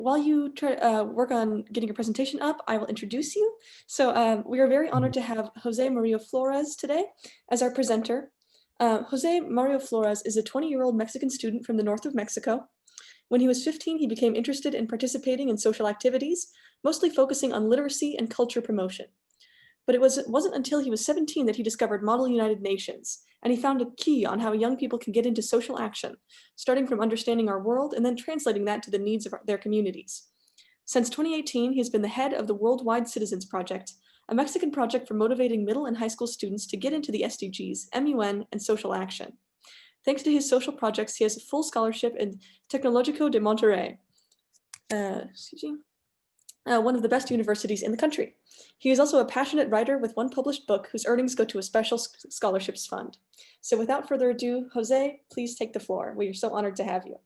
while you try work on getting your presentation up, I will introduce you. So we are very honored to have Jose Mario Flores today as our presenter. Jose Mario Flores is a 20-year-old Mexican student from the north of Mexico. When he was 15, he became interested in participating in social activities, mostly focusing on literacy and culture promotion. But it wasn't until he was 17 that he discovered Model United Nations, and he found a key on how young people can get into social action, starting from understanding our world and then translating that to the needs of their communities. Since 2018, he has been the head of the Worldwide Citizens Project, a Mexican project for motivating middle and high school students to get into the SDGs, MUN, and social action. Thanks to his social projects, he has a full scholarship in Tecnológico de Monterrey, one of the best universities in the country. He is also a passionate writer with one published book whose earnings go to a special scholarships fund. So without further ado, Jose, please take the floor. We are so honored to have you.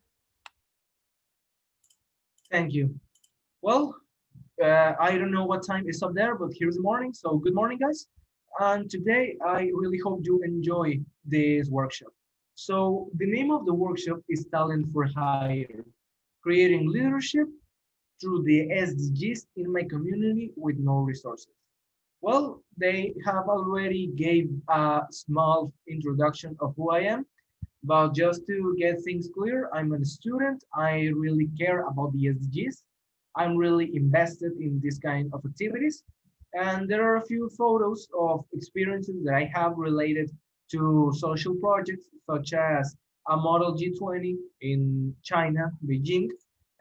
Thank you. Well, I don't know what time is up there, but here's the morning. So good morning, guys. And today, I really hope you enjoy this workshop. So the name of the workshop is Talent for Hire, creating leadership through the SDGs in my community with no resources. Well, they have already gave a small introduction of who I am, but just to get things clear, I'm a student. I really care about the SDGs. I'm really invested in this kind of activities. And there are a few photos of experiences that I have related to social projects, such as a Model G20 in China, Beijing,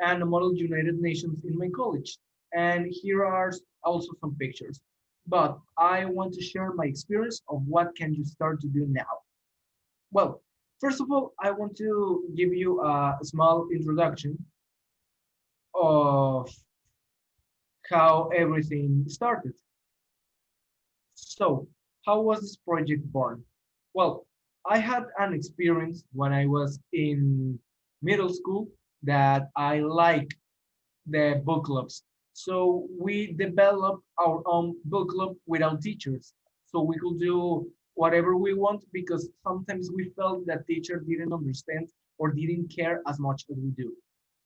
and a Model United Nations in my college. And here are also some pictures. But I want to share my experience of what can you start to do now. Well, first of all, I want to give you a small introduction of how everything started. So, how was this project born? Well, I had an experience when I was in middle school that I like the book clubs. So we developed our own book club without teachers. So we could do whatever we want because sometimes we felt that teachers didn't understand or didn't care as much as we do.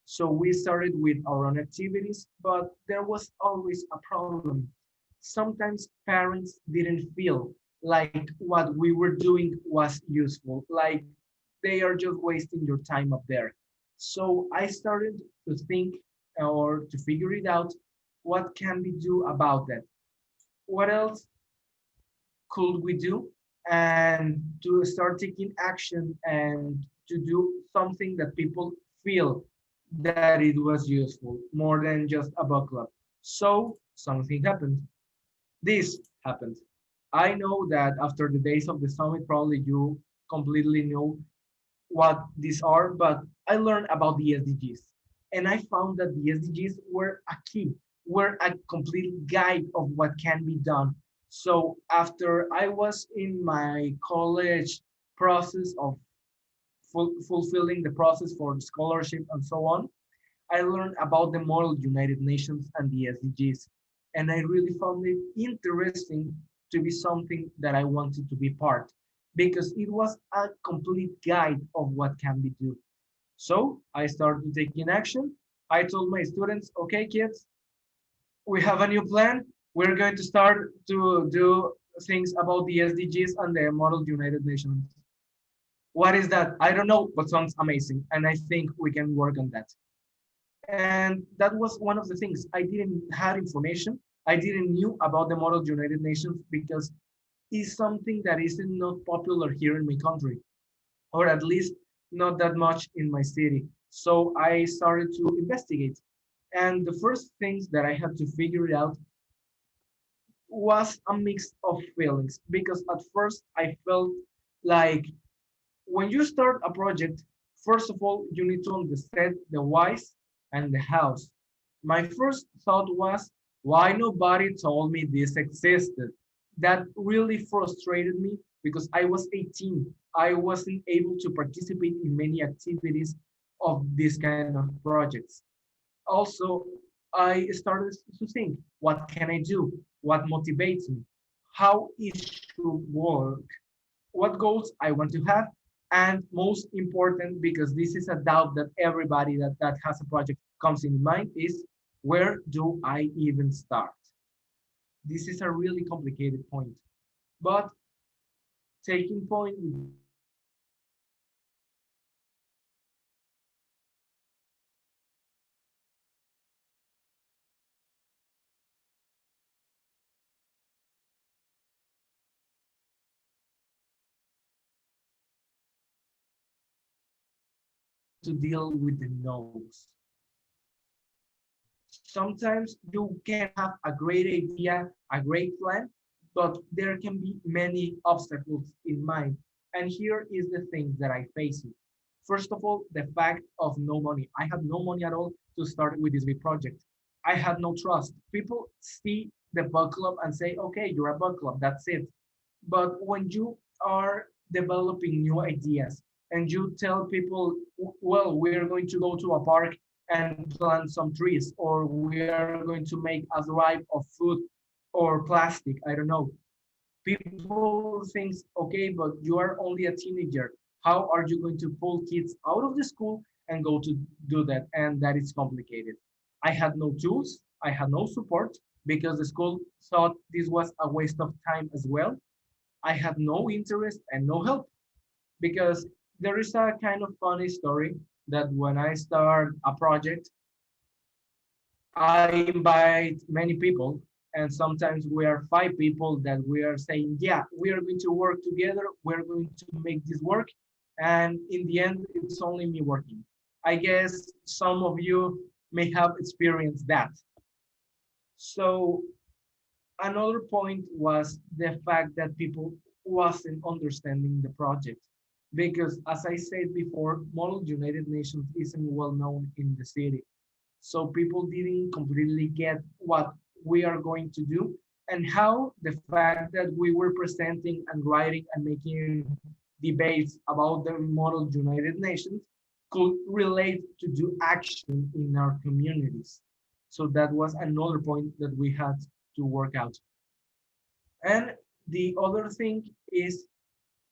So we started with our own activities, but there was always a problem. Sometimes parents didn't feel like what we were doing was useful, like they are just wasting your time up there. So I started to think or to figure it out, what can we do about that? What else could we do? And to start taking action and to do something that people feel that it was useful more than just a book club. So something happened. This happened. I know that after the days of the summit, probably you completely know what these are, but I learned about the SDGs. And I found that the SDGs were a key, were a complete guide of what can be done. So after I was in my college process of fulfilling the process for the scholarship and so on, I learned about the Model United Nations and the SDGs. And I really found it interesting to be something that I wanted to be part because it was a complete guide of what can be do. So I started taking action. I told my students, okay, kids, we have a new plan. We're going to start to do things about the SDGs and the Model United Nations. What is that? I don't know, but sounds amazing. And I think we can work on that. And that was one of the things. I didn't have information. I didn't knew about the Model United Nations because it's something that isn't not popular here in my country, or at least not that much in my city. So I started to investigate. And the first things that I had to figure it out was a mix of feelings because at first I felt like when you start a project, first of all, you need to understand the whys and the hows. My first thought was, why nobody told me this existed? That really frustrated me because I was 18. I wasn't able to participate in many activities of this kind of projects. Also, I started to think, what can I do? What motivates me? How it should work? What goals I want to have? And most important, because this is a doubt that everybody that has a project comes in mind is, where do I even start? This is a really complicated point, but taking point with to deal with the no's. Sometimes you can have a great idea, a great plan, but there can be many obstacles in mind. And here is the thing that I face it. First of all, the fact of no money. I had no money at all to start with this big project. I had no trust. People see the book club and say, okay, you're a book club, that's it. But when you are developing new ideas and you tell people, well, we're going to go to a park and plant some trees, or we are going to make a drive of food or plastic, I don't know. People think, okay, but you are only a teenager. How are you going to pull kids out of the school and go to do that? And that is complicated. I had no tools, I had no support because the school thought this was a waste of time as well. I had no interest and no help because there is a kind of funny story that when I start a project, I invite many people, and sometimes we are five people that we are saying, yeah, we are going to work together, we're going to make this work, and in the end, it's only me working. I guess some of you may have experienced that. So another point was the fact that people wasn't understanding the project because as I said before, Model United Nations isn't well known in the city. So people didn't completely get what we are going to do and how the fact that we were presenting and writing and making debates about the Model United Nations could relate to do action in our communities. So that was another point that we had to work out. And the other thing is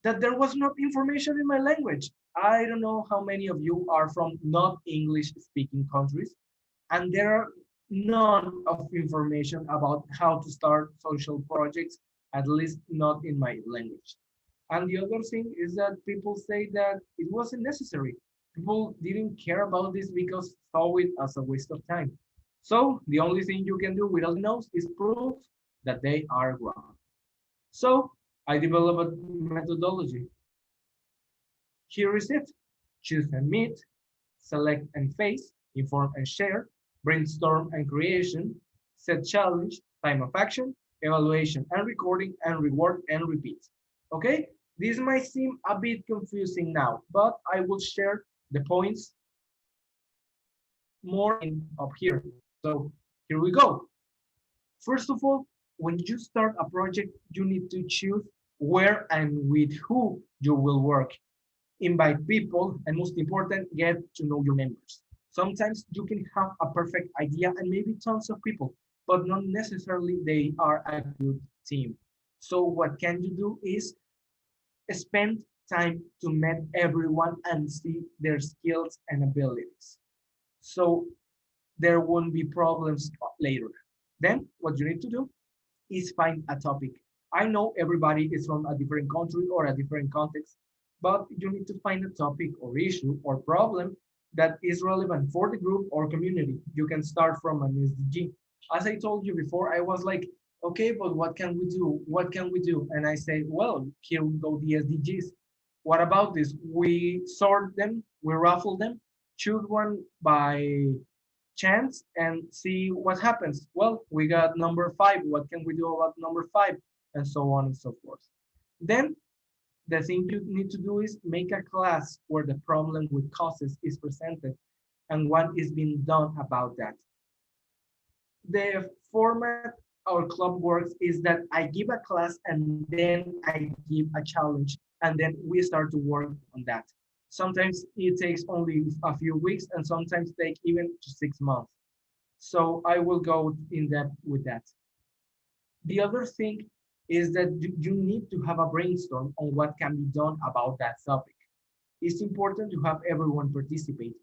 that there was not information in my language. I don't know how many of you are from not English speaking countries, and there are none of information about how to start social projects, at least not in my language. And the other thing is that people say that it wasn't necessary. People didn't care about this because saw it as a waste of time. So the only thing you can do with all knows is prove that they are wrong. So I developed a methodology. Here is it. Choose and meet, select and face, inform and share, brainstorm and creation, set challenge, time of action, evaluation and recording, and reward and repeat. Okay? This might seem a bit confusing now, but I will share the points more in up here. So here we go. First of all, when you start a project, you need to choose where and with who you will work. Invite people, and most important, get to know your members. Sometimes you can have a perfect idea and maybe tons of people, but not necessarily they are a good team. So what can you do is spend time to meet everyone and see their skills and abilities. So there won't be problems later. Then what you need to do is find a topic. I know everybody is from a different country or a different context, but you need to find a topic or issue or problem that is relevant for the group or community. You can start from an SDG. As I told you before, I was like, okay, but what can we do? What can we do? And I say, well, here we go, the SDGs. What about this? We sort them, we raffle them, choose one by chance and see what happens. Well, we got number five. What can we do about number five? And so on and so forth. Then the thing you need to do is make a class where the problem with causes is presented and what is being done about that. The format our club works is that I give a class and then I give a challenge and then we start to work on that. Sometimes it takes only a few weeks and sometimes take even to 6 months. So I will go in depth with that. The other thing is that you need to have a brainstorm on what can be done about that topic. It's important to have everyone participate.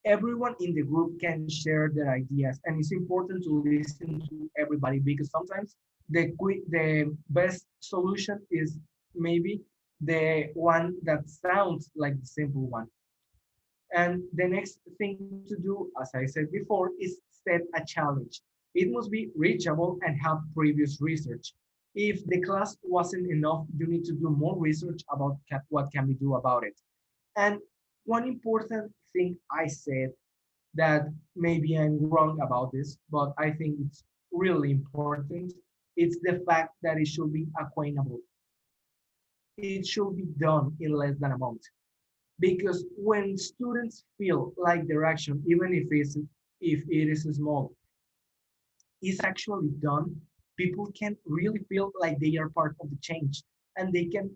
Everyone in the group can share their ideas, and it's important to listen to everybody because sometimes the best solution is maybe the one that sounds like the simple one. And the next thing to do, as I said before, is set a challenge. It must be reachable and have previous research. If the class wasn't enough, you need to do more research about what can we do about it. And one important thing I said that maybe I'm wrong about this, but I think it's really important. It's the fact that it should be attainable. It should be done in less than a month. Because when students feel like their action, even if it is small, is actually done, people can really feel like they are part of the change, and they can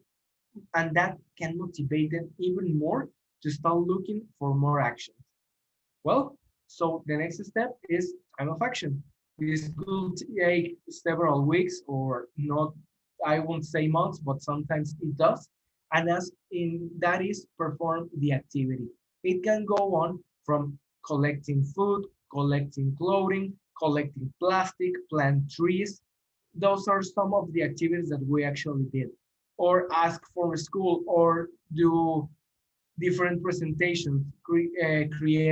and that can motivate them even more to start looking for more actions. Well, so the next step is time of action. This could take several weeks or not, I won't say months, but sometimes it does. And as in that is perform the activity. It can go on from collecting food, collecting clothing, collecting plastic, plant trees. Those are some of the activities that we actually did. Or ask for a school or do different presentations, create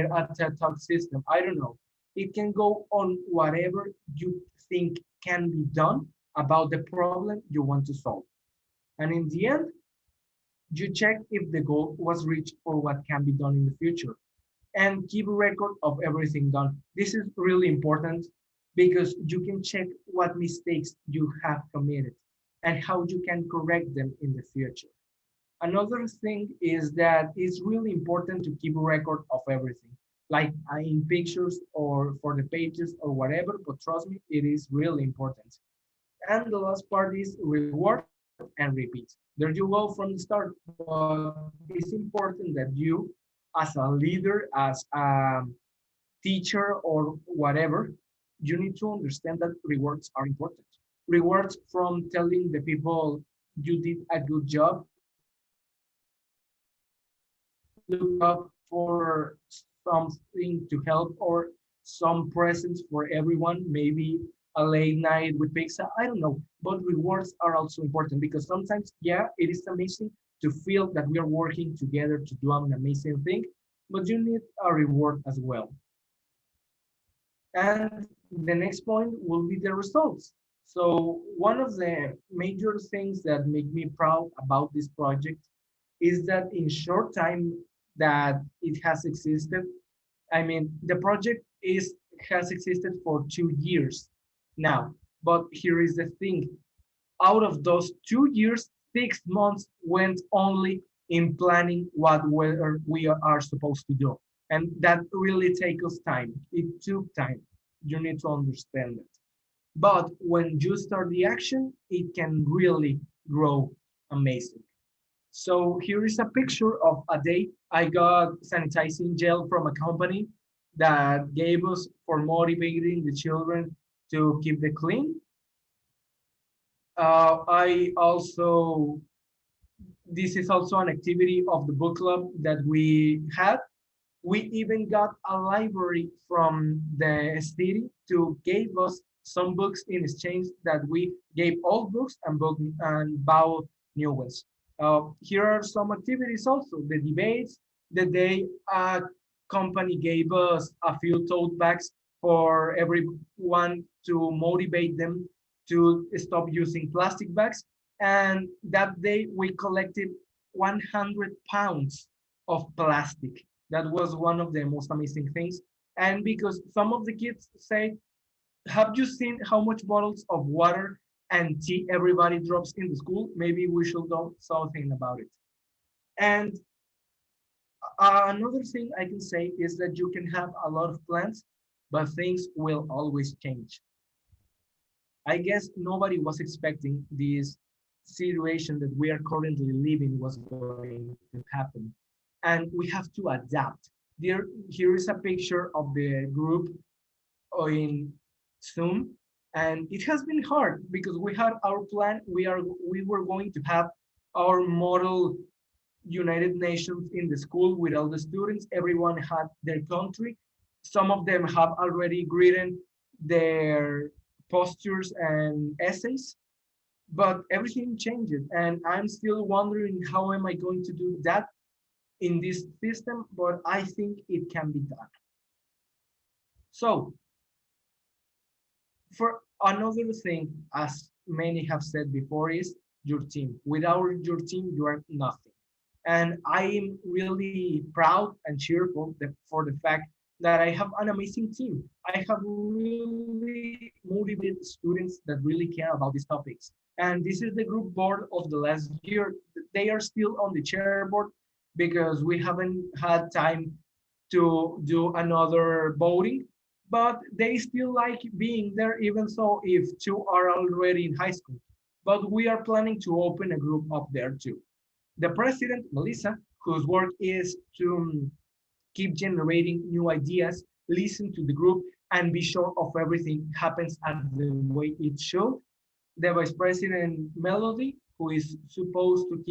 a TED Talk system. I don't know. It can go on whatever you think can be done about the problem you want to solve. And in the end, you check if the goal was reached or what can be done in the future and keep a record of everything done. This is really important because you can check what mistakes you have committed and how you can correct them in the future. Another thing is that it's really important to keep a record of everything, like in pictures or for the pages or whatever, but trust me, it is really important. And the last part is reward and repeat. There you go from the start, but it's important that you, as a leader, as a teacher or whatever, you need to understand that rewards are important. Rewards from telling the people you did a good job, look up for something to help or some presents for everyone, maybe a late night with pizza, I don't know. But rewards are also important because sometimes, yeah, it is amazing to feel that we are working together to do an amazing thing, but you need a reward as well. And the next point will be the results. So one of the major things that make me proud about this project is that in short time that it has existed, I mean, the project is has existed for 2 years now. But here is the thing: out of those 2 years, 6 months went only in planning what we are supposed to do, and that really takes us time. It took time. You need to understand it. But when you start the action, it can really grow amazing. So here is a picture of a day I got sanitizing gel from a company that gave us for motivating the children to keep the clean. I also, this is also an activity of the book club that we had. We even got a library from the city to give us some books in exchange that we gave old books and bought new ones. Here are some activities also. The debates, the day a company gave us a few tote bags for everyone to motivate them to stop using plastic bags. And that day we collected 100 pounds of plastic. That was one of the most amazing things. And because some of the kids say, have you seen how much bottles of water and tea everybody drops in the school? Maybe we should do something about it. And another thing I can say is that you can have a lot of plans, but things will always change. I guess nobody was expecting this situation that we are currently living was going to happen. And we have to adapt. Here is a picture of the group in Zoom. And it has been hard because we had our plan. We were going to have our model United Nations in the school with all the students. Everyone had their country. Some of them have already written their postures and essays, but everything changed. And I'm still wondering how am I going to do that in this system, but I think it can be done. So for another thing, as many have said before, is your team. Without your team, you are nothing. And I am really proud and cheerful for the fact that I have an amazing team. I have really motivated students that really care about these topics. And this is the group board of the last year. They are still on the chairboard because we haven't had time to do another voting, but they still like being there, even though if two are already in high school. But we are planning to open a group up there too. The president, Melissa, whose work is to keep generating new ideas, listen to the group, and be sure of everything happens as the way it should. The vice president, Melody, who is supposed to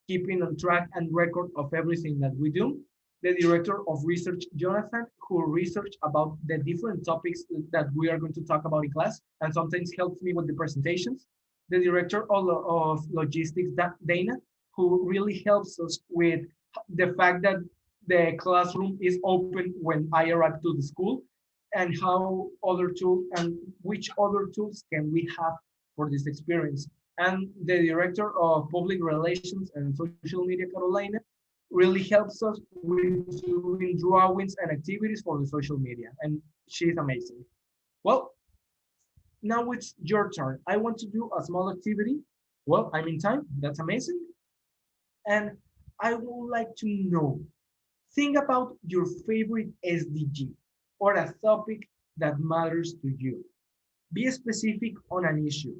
keeping on track and record of everything that we do. The director of research, Jonathan, who research about the different topics that we are going to talk about in class and sometimes helps me with the presentations. The director of logistics, Dana, who really helps us with the fact that the classroom is open when I arrive to the school and how other tools and which other tools can we have for this experience. And the director of public relations and social media, Carolina, really helps us with doing drawings and activities for the social media. And she's amazing. Well, now it's your turn. I want to do a small activity. Well, I'm in time. That's amazing. And I would like to know, think about your favorite SDG or a topic that matters to you. Be specific on an issue.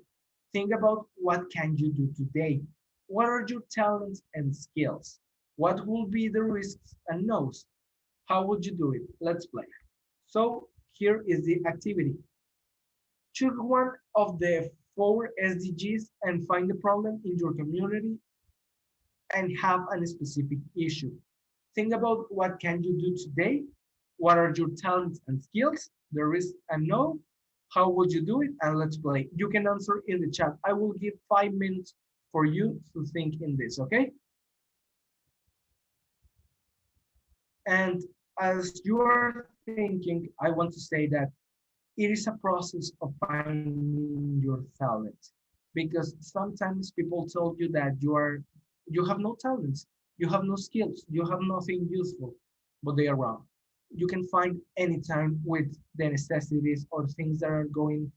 Think about what can you do today? What are your talents and skills? What will be the risks and no's? How would you do it? Let's play. So here is the activity. Choose one of the four SDGs and find the problem in your community and have a specific issue. Think about what can you do today? What are your talents and skills? There is a no. How would you do it? And let's play. You can answer in the chat. I will give 5 minutes for you to think in this, okay? And as you are thinking, I want to say that it is a process of finding your talent because sometimes people told you that you have no talents, you have no skills, you have nothing useful, but they are wrong. You can find anytime with the necessities or things that are going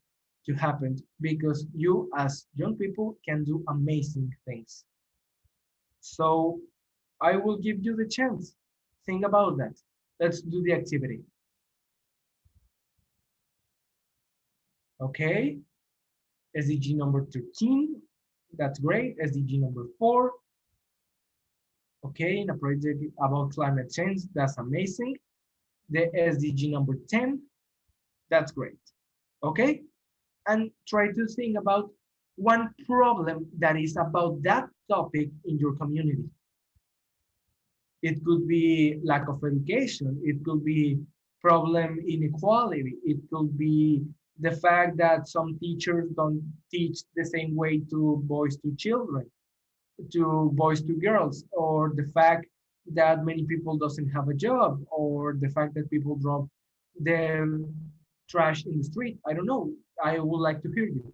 to happen because you as young people can do amazing things. So I will give you the chance. Think about that. Let's do the activity. Okay, SDG number 13, that's great. SDG number 4, okay, in a project about climate change, that's amazing. The SDG number 10, that's great. Okay, and try to think about one problem that is about that topic in your community. It could be lack of education. It could be problem inequality. It could be the fact that some teachers don't teach the same way to boys to children, to boys to girls, or the fact that many people doesn't have a job, or the fact that people drop the trash in the street. I don't know. I would like to hear you.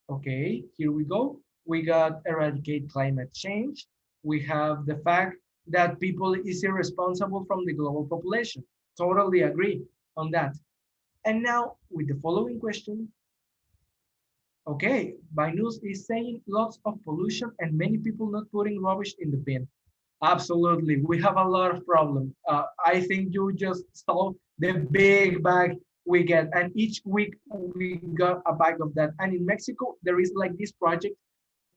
Okay, here we go. We got eradicate climate change. We have the fact that people is irresponsible from the global population. Totally agree on that. And now with the following question. Okay, Binus is saying lots of pollution and many people not putting rubbish in the bin. Absolutely, we have a lot of problems. I think you just saw the big bag we get, and each week we got a bag of that. And in Mexico, there is like this project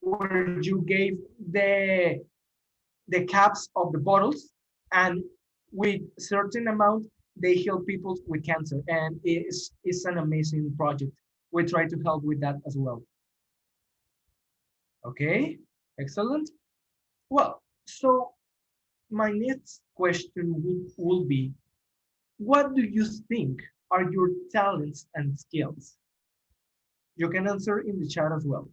where you gave the caps of the bottles, and with certain amount they help people with cancer, and it's an amazing project. We try to help with that as well. Okay, excellent. Well, so my next question will be, what do you think are your talents and skills? You can answer in the chat as well.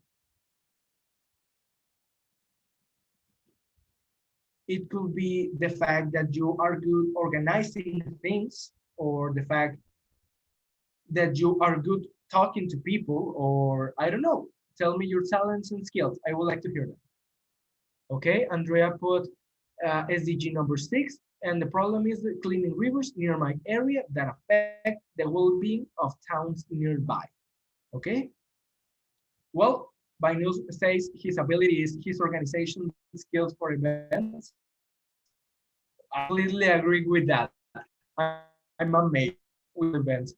It could be the fact that you are good organizing things, or the fact that you are good talking to people, or I don't know. Tell me your talents and skills. I would like to hear them. Okay, Andrea put SDG number 6, and the problem is the cleaning rivers near my area that affect the well-being of towns nearby. Okay, well, Binus says his ability is his organization skills for events. I completely agree with that. I'm amazed with events.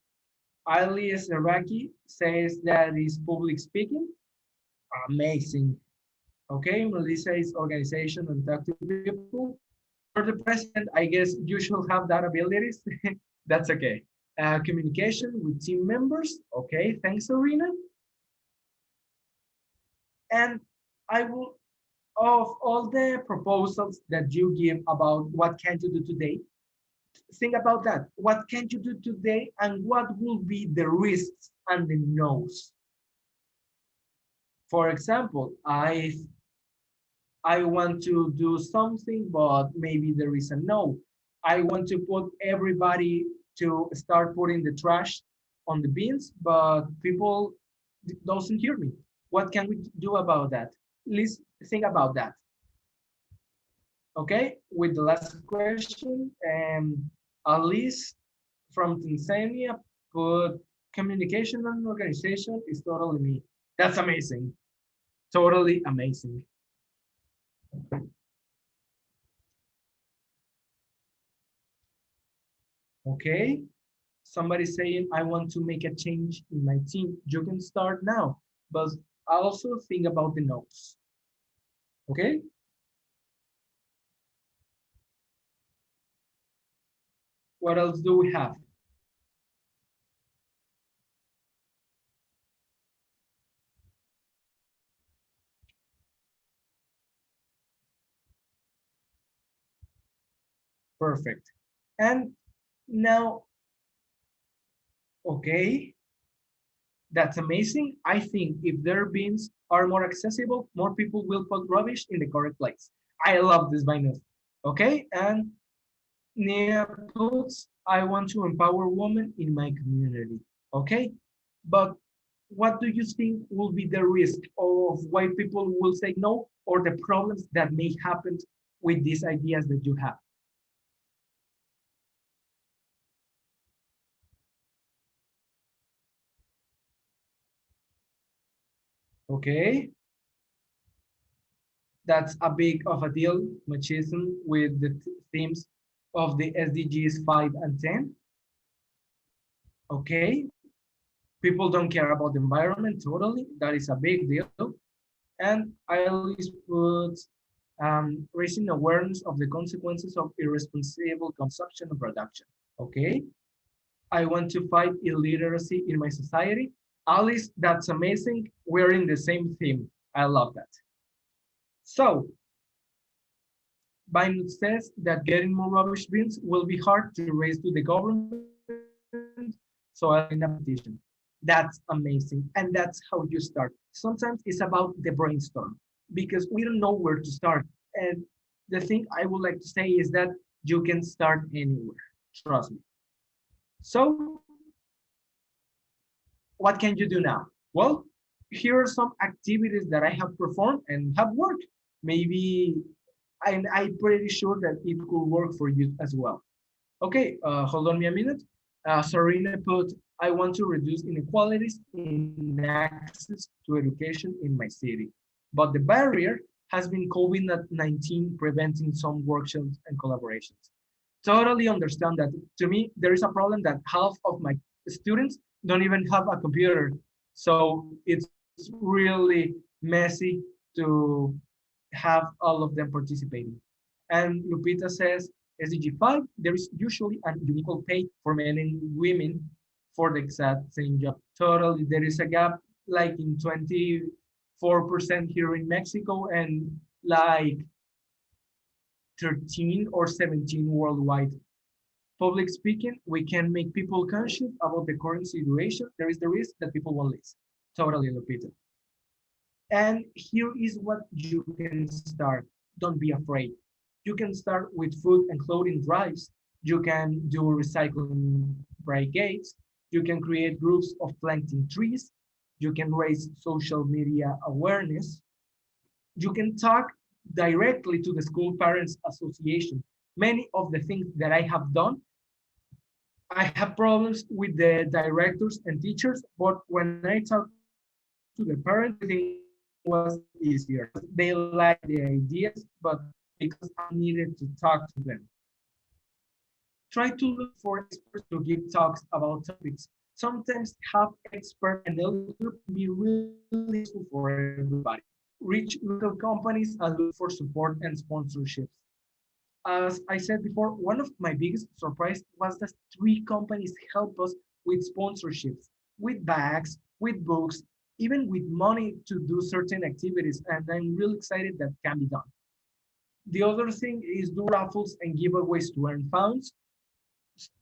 Ali Seraki says that is public speaking. Amazing. Okay, Melissa is organization and talk to people. You're the president. I guess you should have that abilities. That's okay. Communication with team members. Okay, thanks, Arena. And I will, of all the proposals that you give about what can you do today, think about that. What can you do today, and what will be the risks and the no's? For example, I want to do something, but maybe there is a no. I want to put everybody to start putting the trash on the bins, but people doesn't hear me. What can we do about that? Let's think about that. Okay, with the last question, Alice from Tanzania put communication and organization is totally me. That's amazing. Totally amazing. Okay, somebody saying I want to make a change in my team. You can start now, but also think about the notes. Okay. What else do we have? Perfect. And now, okay, that's amazing. I think if their bins are more accessible, more people will put rubbish in the correct place. I love this by news. Okay, and Nia puts, I want to empower women in my community. Okay, but what do you think will be the risk of why people will say no, or the problems that may happen with these ideas that you have? Okay, that's a big of a deal, machismo with the themes of the SDGs 5 and 10. Okay, people don't care about the environment totally. That is a big deal. And I always put raising awareness of the consequences of irresponsible consumption and production. Okay, I want to fight illiteracy in my society. Alice, that's amazing. We're in the same theme. I love that. So, Binut says that getting more rubbish bins will be hard to raise to the government, so I'll in a petition. That's amazing, and that's how you start. Sometimes it's about the brainstorm, because we don't know where to start. And the thing I would like to say is that you can start anywhere, trust me. So, what can you do now? Well, here are some activities that I have performed and have worked. Maybe I'm pretty sure that it could work for you as well. Okay, hold on me a minute. Sarina put, I want to reduce inequalities in access to education in my city. But the barrier has been COVID-19 preventing some workshops and collaborations. Totally understand that. To me, there is a problem that half of my students don't even have a computer. So it's really messy to have all of them participating. And Lupita says, SDG 5, there is usually an unequal pay for men and women for the exact same job. Totally, there is a gap like in 24% here in Mexico and like 13 or 17 worldwide. Public speaking, we can make people conscious about the current situation. There is the risk that people will listen. Totally, Lupita. And here is what you can start. Don't be afraid. You can start with food and clothing drives. You can do recycling brigades. You can create groups of planting trees. You can raise social media awareness. You can talk directly to the school parents association. Many of the things that I have done, I have problems with the directors and teachers, but when I talk to the parents, everything was easier. They like the ideas, but because I needed to talk to them. Try to look for experts to give talks about topics. Sometimes have expert and they'll be really useful for everybody. Reach local companies and look for support and sponsorships. As I said before, one of my biggest surprise was that three companies help us with sponsorships, with bags, with books, even with money to do certain activities. And I'm really excited that can be done. The other thing is do raffles and giveaways to earn funds.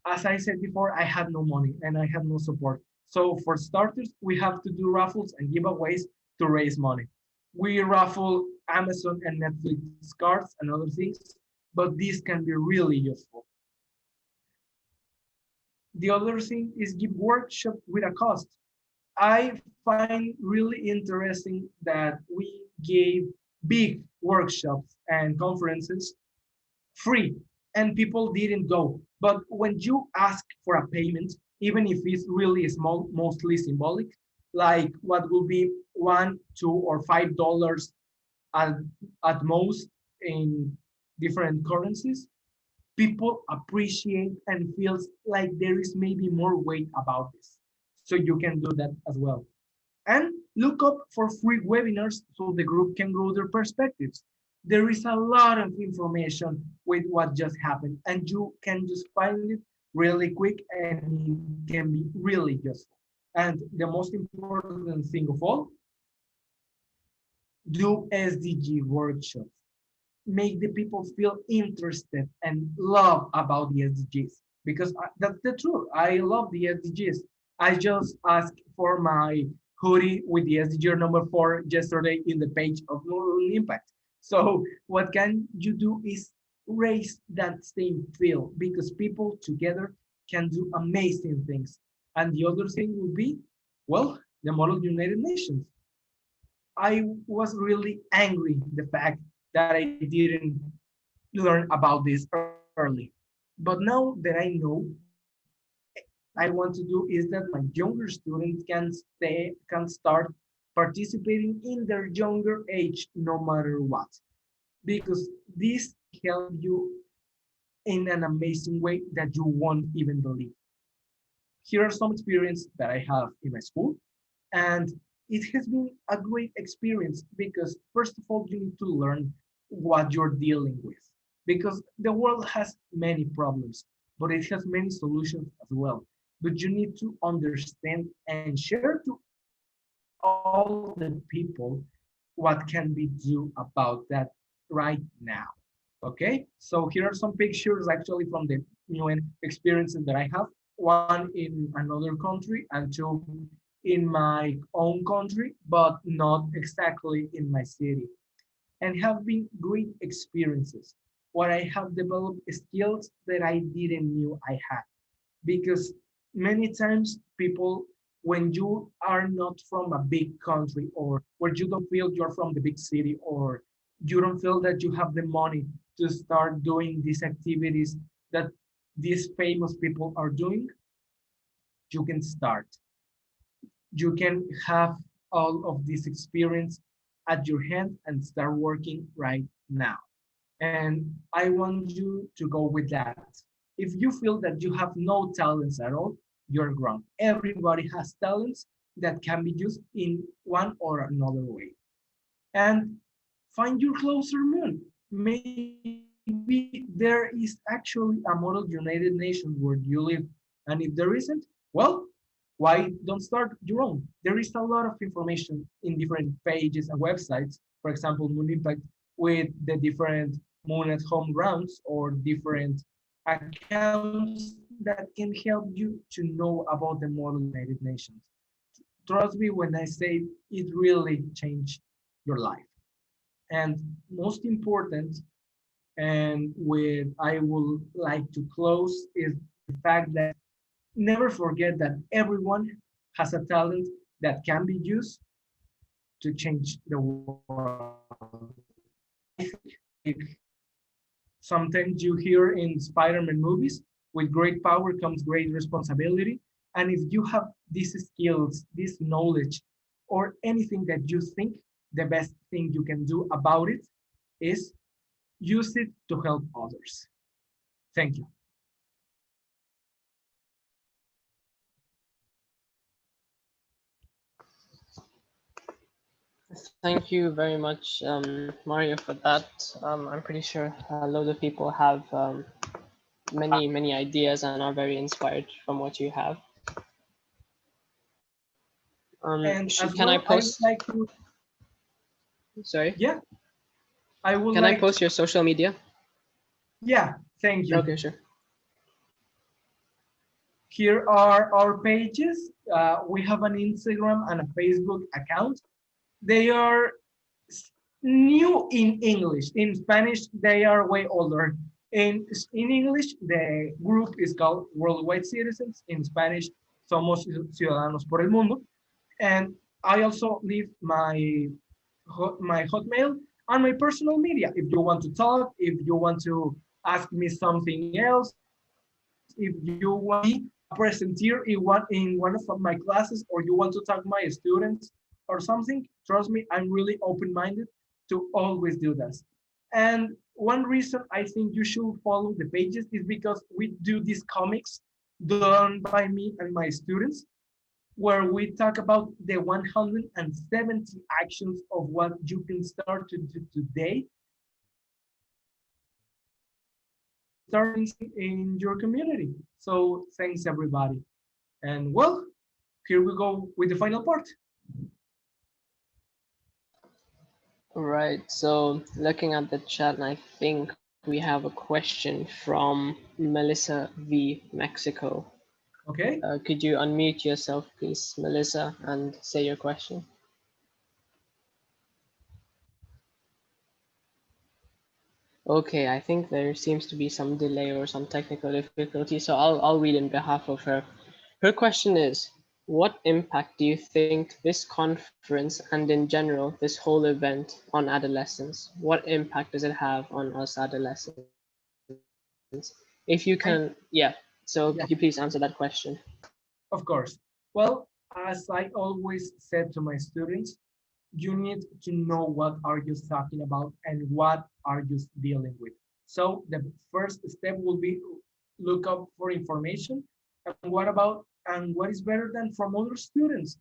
As I said before, I had no money and I had no support. So for starters, we have to do raffles and giveaways to raise money. We raffle Amazon and Netflix cards and other things, but these can be really useful. The other thing is give workshops with a cost. I find really interesting that we gave big workshops and conferences free and people didn't go. But when you ask for a payment, even if it's really small, mostly symbolic, like what will be $1, $2, or $5 at, at most in different currencies, people appreciate and feels like there is maybe more weight about this. So you can do that as well. And look up for free webinars so the group can grow their perspectives. There is a lot of information with what just happened, and you can just find it really quick and it can be really useful. And the most important thing of all, do SDG workshops. Make the people feel interested and love about the SDGs because that's the truth. I love the SDGs. I just asked for my hoodie with the SDG number 4 yesterday in the page of Moral Impact. So what can you do is raise that same feel because people together can do amazing things. And the other thing would be, well, the Model United Nations. I was really angry the fact that I didn't learn about this early. But now that I know, what I want to do is that my younger students can start participating in their younger age no matter what. Because this help you in an amazing way that you won't even believe. Here are some experience that I have in my school, and it has been a great experience because first of all, you need to learn what you're dealing with because the world has many problems, but it has many solutions as well. But you need to understand and share to all the people what can we do about that right now. Okay, so here are some pictures actually from the UN experiences that I have. One in another country and two in my own country, but not exactly in my city. And have been great experiences. What I have developed skills that I didn't knew I had. Because many times people, when you are not from a big country or where you don't feel you're from the big city or you don't feel that you have the money to start doing these activities that these famous people are doing, you can start. You can have all of this experience at your hand and start working right now. And I want you to go with that. If you feel that you have no talents at all, you're wrong. Everybody has talents that can be used in one or another way. And find your closer moon. Maybe maybe there is actually a model United Nations where you live. And if there isn't, well, why don't start your own? There is a lot of information in different pages and websites. For example, Moon Impact with the different Moon at Home grounds or different accounts that can help you to know about the model United Nations. Trust me when I say it really changed your life. And most important, and with I would like to close is the fact that never forget that everyone has a talent that can be used to change the world. I think sometimes you hear in Spider-Man movies, with great power comes great responsibility. And if you have these skills, this knowledge, or anything that you think, the best thing you can do about it is use it to help others. Thank you. Thank you very much, Mario, for that. I'm pretty sure a lot of people have many ideas and are very inspired from what you have. And as Can I well, I would post? like to, Sorry. yeah, I would Can I like to, post your social media? yeah, thank you. Okay, sure. Here are our pages. We have an Instagram and a Facebook account. They are new in English. In Spanish, they are way older. In English, the group is called Worldwide Citizens. In Spanish, Somos Ciudadanos por el Mundo. And I also leave my Hotmail and my personal media. If you want to talk, if you want to ask me something else, if you want me a presenter in one of my classes, or you want to talk to my students or something, trust me, I'm really open-minded to always do that. And one reason I think you should follow the pages is because we do these comics done by me and my students, where we talk about the 170 actions of what you can start to do today starting in your community. So thanks everybody. And well, here we go with the final part. Right. So looking at the chat, I think we have a question from Melissa V Mexico. Okay. Could you unmute yourself, please, Melissa, and say your question? Okay, I think there seems to be some delay or some technical difficulty, so I'll read in behalf of her. Her question is, what impact do you think this conference and in general this whole event on adolescents? What impact does it have on us adolescents? If you I, can, yeah. So yeah, could you please answer that question? of course. Well, as I always said to my students, you need to know what are you talking about and what are you dealing with. So the first step will be look up for information and what is better than from other students.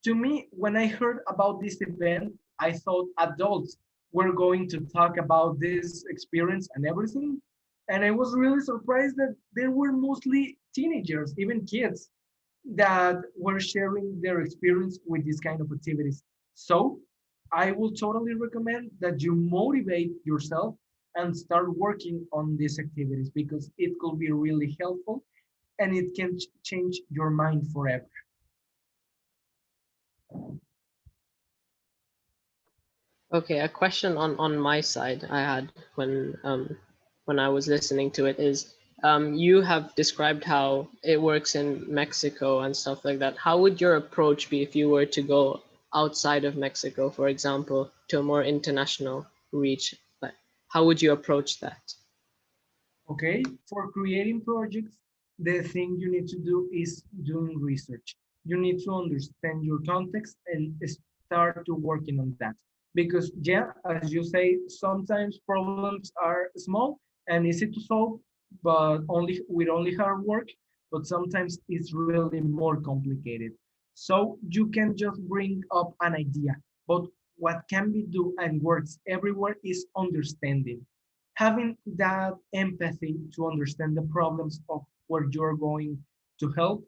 To me, when I heard about this event, I thought adults were going to talk about this experience and everything. And I was really surprised that there were mostly teenagers, even kids, that were sharing their experience with these kind of activities. So I will totally recommend that you motivate yourself and start working on these activities because it could be really helpful and it can change your mind forever. Okay, a question on my side I had when I was listening to it is you have described how it works in Mexico and stuff like that. How would your approach be if you were to go outside of Mexico, for example, to a more international reach? Like, how would you approach that? Okay, for creating projects, the thing you need to do is doing research. You need to understand your context and start to working on that. Because yeah, as you say, sometimes problems are small and easy to solve, but only hard work, but sometimes it's really more complicated. So you can just bring up an idea, but what can be do and works everywhere is understanding. Having that empathy to understand the problems of where you're going to help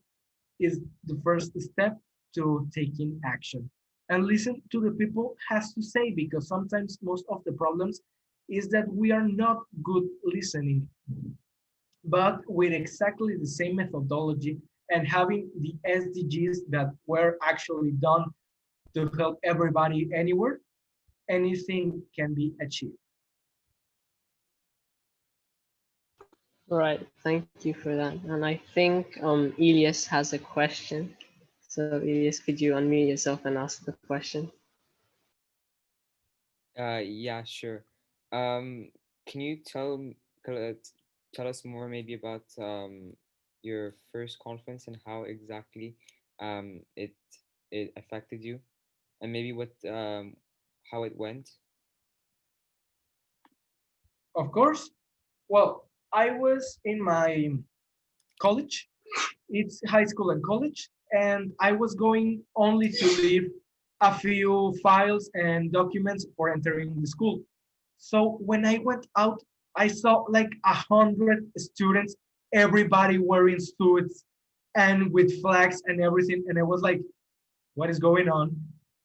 is the first step to taking action. And listen to the people has to say, because sometimes most of the problems is that we are not good listening. But with exactly the same methodology and having the SDGs that were actually done to help everybody anywhere, anything can be achieved. Right, thank you for that. And I think Elias has a question. So Elias, could you unmute yourself and ask the question? Yeah, sure. Um, can you tell us more maybe about your first conference and how exactly it affected you, and maybe what how it went? Of course, well, I was in my college. It's high school and college, and I was going only to leave a few files and documents for entering the school. So when I went out, I saw like 100 students, everybody wearing suits and with flags and everything, and I was like, "What is going on?"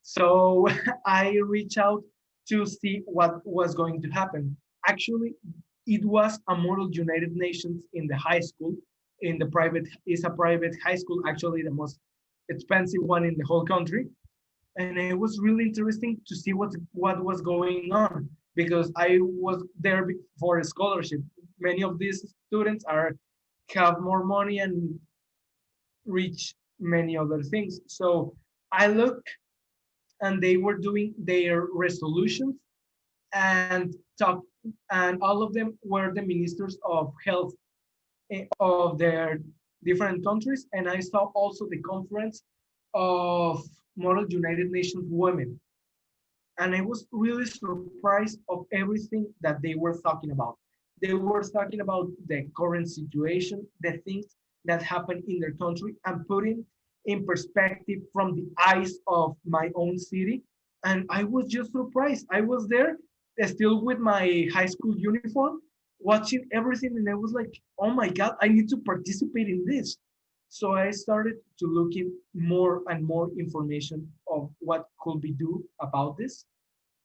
So I reached out to see what was going to happen. Actually, it was a Model United Nations in the high school. In the private, is a private high school, actually the most expensive one in the whole country. And it was really interesting to see what was going on, because I was there for a scholarship. Many of these students are have more money and reach many other things. So I look, and they were doing their resolutions and talk, and all of them were the ministers of health of their different countries. And I saw also the conference of Model United Nations Women. And I was really surprised of everything that they were talking about. They were talking about the current situation, the things that happen in their country, and putting in perspective from the eyes of my own city. And I was just surprised. I was there still with my high school uniform, watching everything, and I was like, oh my God, I need to participate in this. So I started to look in more and more information of what could be do about this.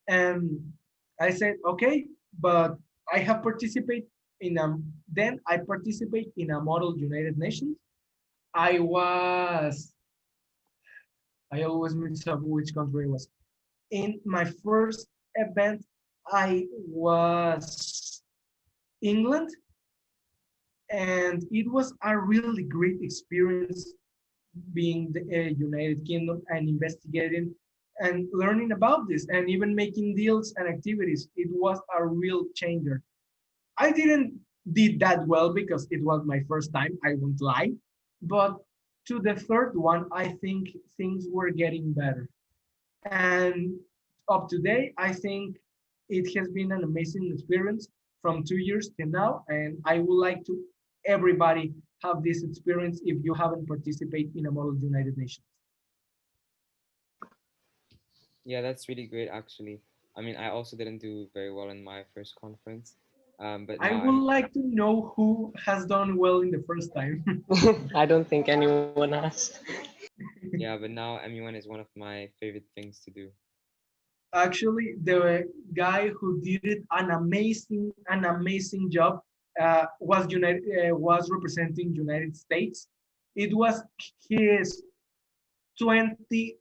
And I said, okay, but I have participated in a, then I participate in a Model United Nations. I was, I always mix up which country it was. In my first event, I was England, and it was a really great experience being the United Kingdom and investigating and learning about this and even making deals and activities. It was a real changer. I didn't did that well because it was my first time, I won't lie. But to the third one, I think things were getting better. And up to date, I think it has been an amazing experience from 2 years to now. And I would like to everybody have this experience if you haven't participated in a Model United Nations. Yeah, that's really great actually. I mean, I also didn't do very well in my first conference, but I now would I'm like to know who has done well in the first time. I don't think anyone has. yeah, but now MUN is one of my favorite things to do. Actually, the guy who did it an amazing job was representing United States. It was his 25th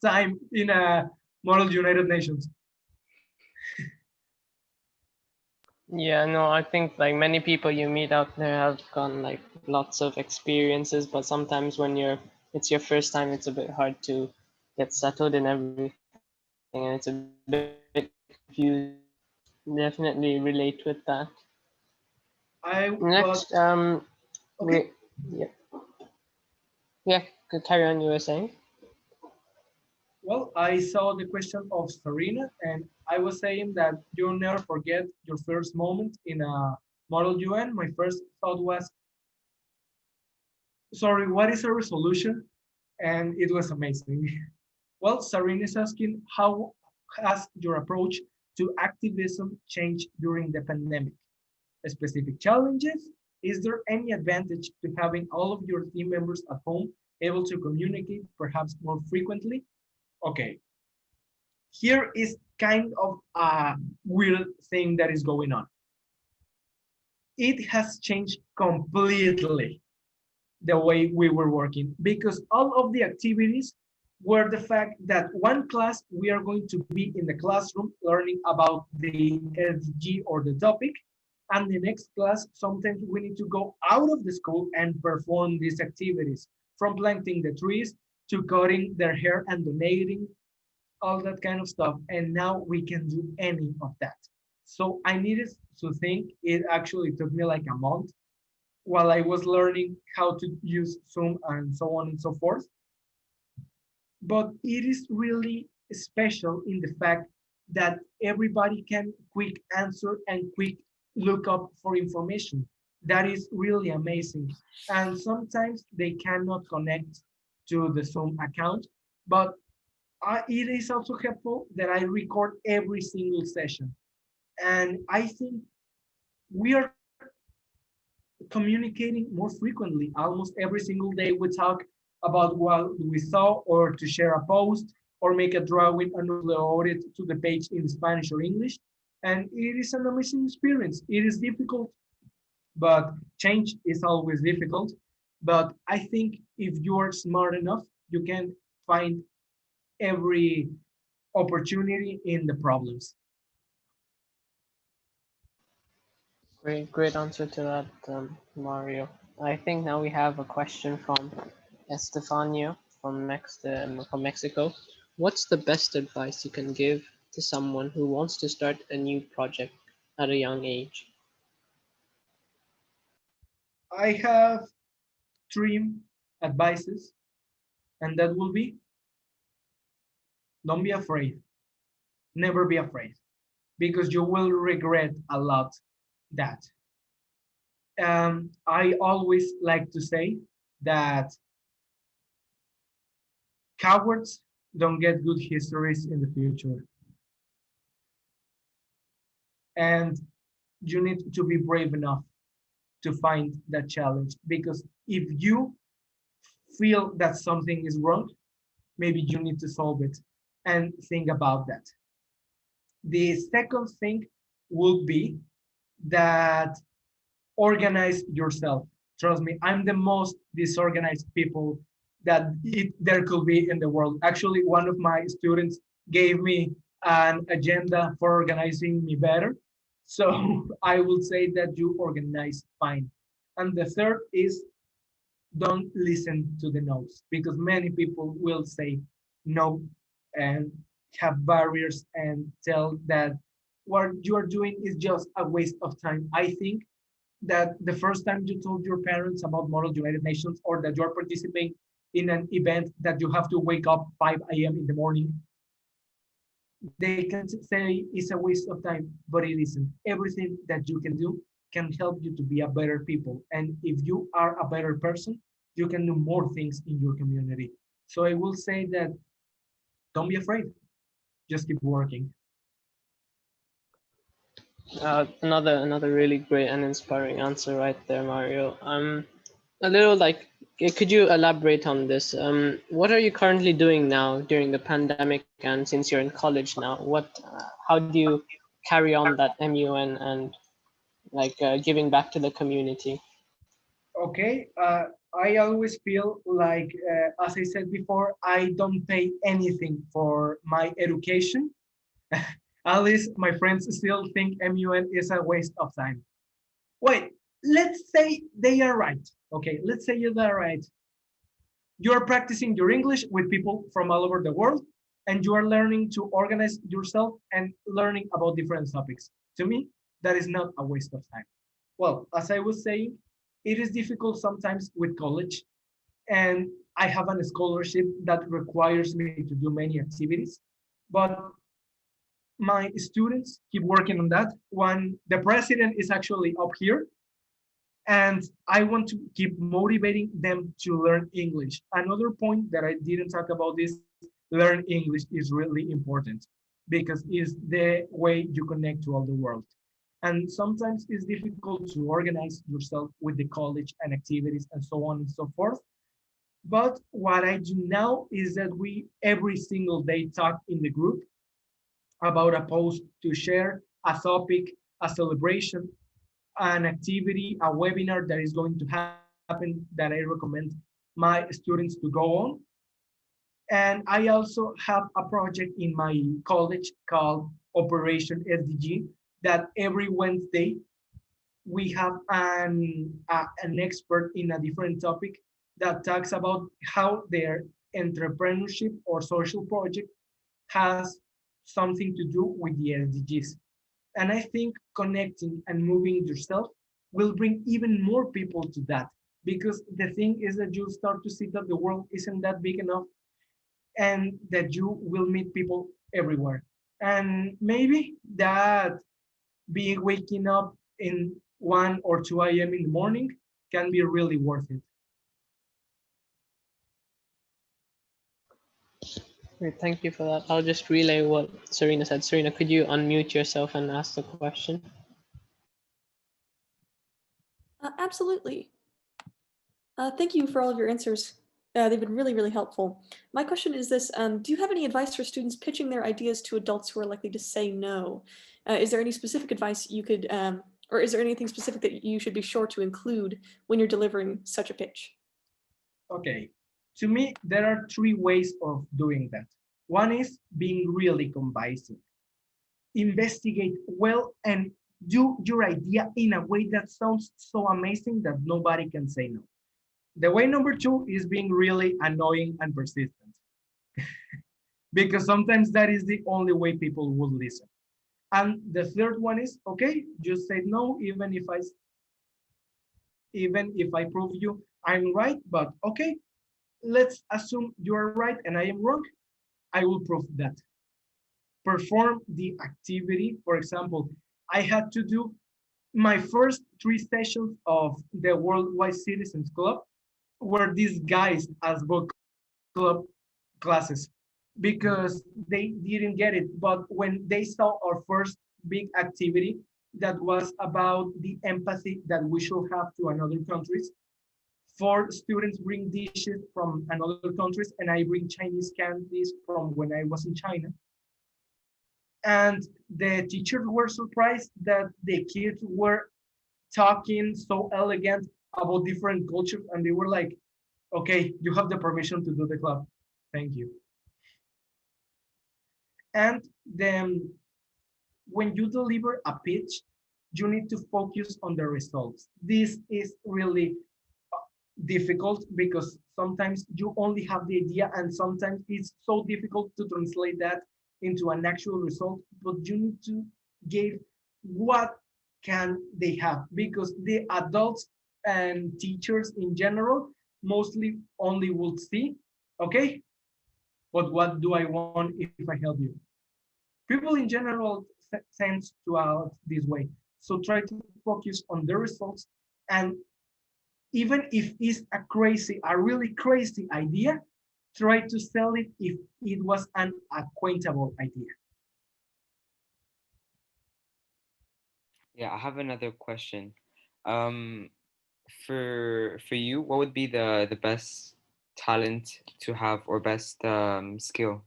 time in a Model United Nations. Yeah, no, I think like many people you meet out there have gotten like lots of experiences, but sometimes when it's your first time, it's a bit hard to get settled in everything, and it's a bit confusing. Definitely relate with that. I but Next, okay. we yeah, yeah, could carry on. You were saying? Well, I saw the question of Serena, and I was saying that you'll never forget your first moment in a Model UN. My first thought was, sorry, what is a resolution? And it was amazing. Well, Serena is asking, how has your approach to activism change during the pandemic? Specific challenges? Is there any advantage to having all of your team members at home able to communicate perhaps more frequently? Okay, here is kind of a weird thing that is going on. It has changed completely the way we were working because all of the activities were the fact that one class we are going to be in the classroom learning about the SDG or the topic, and the next class sometimes we need to go out of the school and perform these activities, from planting the trees to cutting their hair and donating, all that kind of stuff. And now we can do any of that. So I needed to think. It actually took me like a month while I was learning how to use Zoom and so on and so forth. But it is really special in the fact that everybody can quick answer and quick look up for information. That is really amazing. And sometimes they cannot connect to the Zoom account, but it is also helpful that I record every single session. And I think we are communicating more frequently. Almost every single day we talk about what we saw, or to share a post, or make a drawing and upload it to the page in Spanish or English. And it is an amazing experience. It is difficult, but change is always difficult. But I think if you are smart enough, you can find every opportunity in the problems. Great answer to that, Mario. I think now we have a question from Estefania from Mexico. What's the best advice you can give to someone who wants to start a new project at a young age? I have three advices, and that will be: don't be afraid. Never be afraid, because you will regret a lot that. I always like to say that cowards don't get good histories in the future. And you need to be brave enough to find that challenge, because if you feel that something is wrong, maybe you need to solve it and think about that. The second thing would be that organize yourself. Trust me, I'm the most disorganized people that there could be in the world. Actually, one of my students gave me an agenda for organizing me better. So I will say that you organize fine. And the third is, don't listen to the no's, because many people will say no and have barriers and tell that what you are doing is just a waste of time. I think that the first time you told your parents about Model United Nations, or that you're participating in an event that you have to wake up 5 a.m. in the morning, they can say it's a waste of time, but it isn't. Everything that you can do can help you to be a better people. And if you are a better person, you can do more things in your community. So I will say that don't be afraid. Just keep working. Another really great and inspiring answer right there, Mario. A little like, could you elaborate on this? What are you currently doing now during the pandemic, and since you're in college now, how do you carry on that MUN and like giving back to the community? Okay, I always feel like, as I said before, I don't pay anything for my education. At least my friends still think MUN is a waste of time. Wait, let's say they are right. Okay, let's say they're right. You're practicing your English with people from all over the world, and you are learning to organize yourself and learning about different topics. To me, that is not a waste of time. Well, as I was saying, it is difficult sometimes with college, and I have a scholarship that requires me to do many activities, but my students keep working on that. One, the president is actually up here, and I want to keep motivating them to learn English. Another point that I didn't talk about is learn English is really important. because it's the way you connect to all the world. And sometimes it's difficult to organize yourself with the college and activities and so on and so forth. But what I do now is that we every single day talk in the group about a post to share, a topic, a celebration, an activity, a webinar that is going to happen that I recommend my students to go on. And I also have a project in my college called Operation SDG that every Wednesday we have an expert in a different topic that talks about how their entrepreneurship or social project has something to do with the SDGs. And I think connecting and moving yourself will bring even more people to that. Because the thing is that you start to see that the world isn't that big enough and that you will meet people everywhere. And maybe that being waking up in 1 or 2 a.m. in the morning can be really worth it. Great, thank you for that. I'll just relay what Serena said. Serena, could you unmute yourself and ask the question? Absolutely. Thank you for all of your answers. They've been really, really helpful. My question is this, do you have any advice for students pitching their ideas to adults who are likely to say no? Is there any specific advice you could, or is there anything specific that you should be sure to include when you're delivering such a pitch? Okay, to me, there are three ways of doing that. One is being really convincing. Investigate well and do your idea in a way that sounds so amazing that nobody can say no. The way number two is being really annoying and persistent, because sometimes that is the only way people will listen. And the third one is, okay, just say no, even if I prove you I'm right, but okay, let's assume you are right and I am wrong. I will prove that. Perform the activity. For example, I had to do my first 3 sessions of the Worldwide Citizens Club were disguised as book club classes because they didn't get it. But when they saw our first big activity that was about the empathy that we should have to another countries, four students bring dishes from another countries and I bring Chinese candies from when I was in China. And the teachers were surprised that the kids were talking so elegant about different cultures, and they were like, okay, you have the permission to do the club. Thank you. And then when you deliver a pitch, you need to focus on the results. This is really difficult because sometimes you only have the idea and sometimes it's so difficult to translate that into an actual result, but you need to give what can they have, because the adults and teachers in general mostly only will see, okay, but what do I want if I help you? People in general tend to out this way. So try to focus on the results, and even if it's a really crazy idea, try to sell it if it was an acquaintable idea. Yeah, I have another question. Um, for you, what would be the best talent to have or best skill?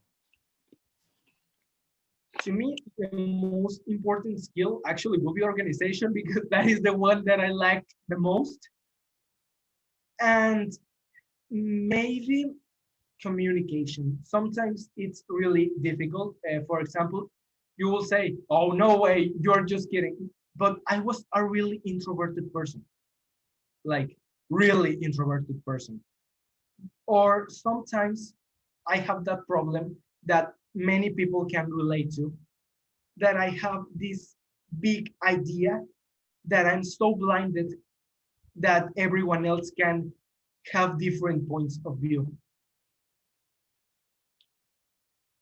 To me, the most important skill actually will be organization because that is the one that I like the most. And maybe communication. Sometimes it's really difficult. For example, you will say, oh, no way, you're just kidding. But I was a really introverted person, like really introverted person. Or sometimes I have that problem that many people can relate to, that I have this big idea that I'm so blinded that everyone else can have different points of view.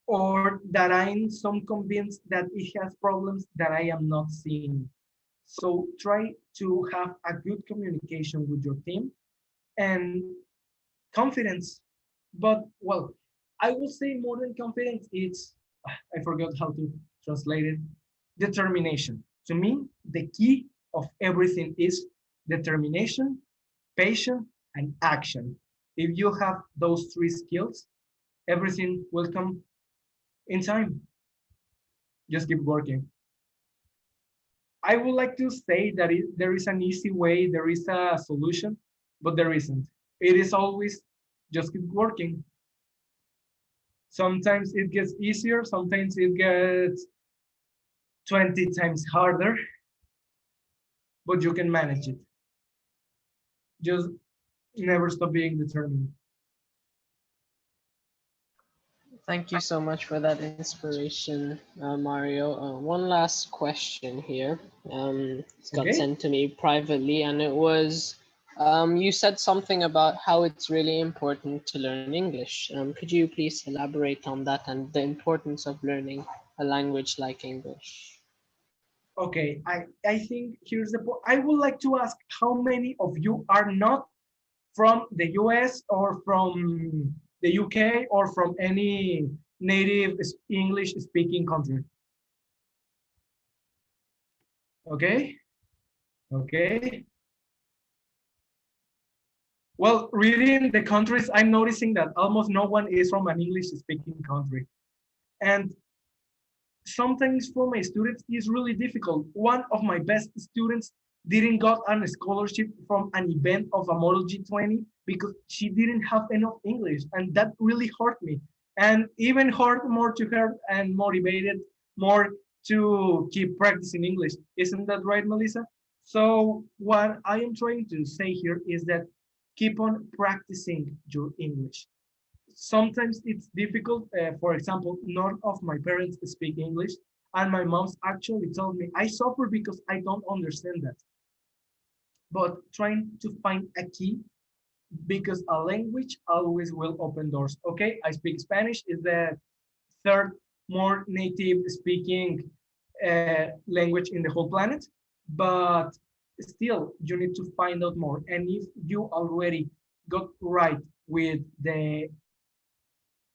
Or that I'm some convinced that it has problems that I am not seeing. So try to have a good communication with your team and confidence. But well, I will say more than confidence, it's I forgot how to translate it. Determination. To me, the key of everything is determination, patience, and action. If you have those three skills, everything will come in time. Just keep working. I would like to say that there is an easy way, there is a solution, but there isn't. It is always just keep working. Sometimes it gets easier, sometimes it gets 20 times harder, but you can manage it. Just never stop being determined. Thank you so much for that inspiration, Mario. One last question here. It got Okay? sent to me privately, and it was you said something about how it's really important to learn English. Could you please elaborate on that and the importance of learning a language like English? Okay, I think here's the point. I would like to ask how many of you are not from the US or from the UK or from any native English speaking country? Okay, okay. Well, reading the countries, I'm noticing that almost no one is from an English speaking country. And sometimes for my students is really difficult. One of my best students didn't got a scholarship from an event of a Model G20 because she didn't have enough English, and that really hurt me. And even hurt more to her and motivated more to keep practicing English. Isn't that right, Melissa? So what I am trying to say here is that keep on practicing your English. Sometimes it's difficult. For example, none of my parents speak English, and my mom's actually told me I suffer because I don't understand that. But trying to find a key because a language always will open doors. Okay, I speak Spanish, is the third more native speaking language in the whole planet, but still you need to find out more. And if you already got right with the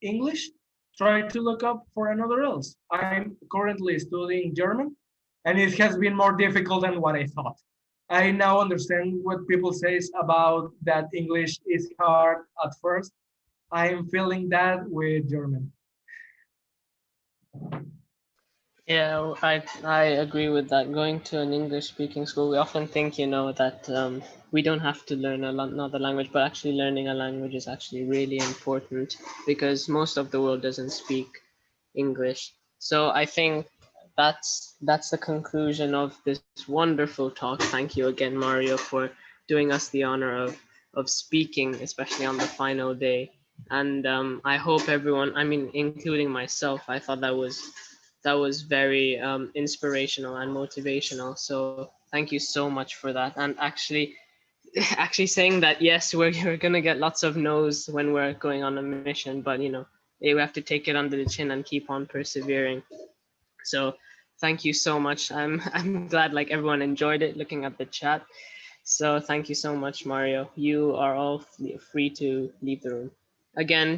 English, try to look up for another else. I'm currently studying German, and it has been more difficult than what I thought. I now understand what people say about that English is hard at first. I am feeling that with German. Yeah, I agree with that. Going to an English speaking school, we often think, that we don't have to learn another language, but actually learning a language is actually really important because most of the world doesn't speak English. So I think that's the conclusion of this wonderful talk. Thank you again, Mario, for doing us the honor of speaking, especially on the final day. And I hope everyone, I mean, including myself, I thought that was very inspirational and motivational. So thank you so much for that. And actually, actually saying that yes, we're gonna get lots of no's when we're going on a mission, but we have to take it under the chin and keep on persevering. So thank you so much. I'm glad like everyone enjoyed it looking at the chat. So thank you so much, Mario. You are all free to leave the room. Again,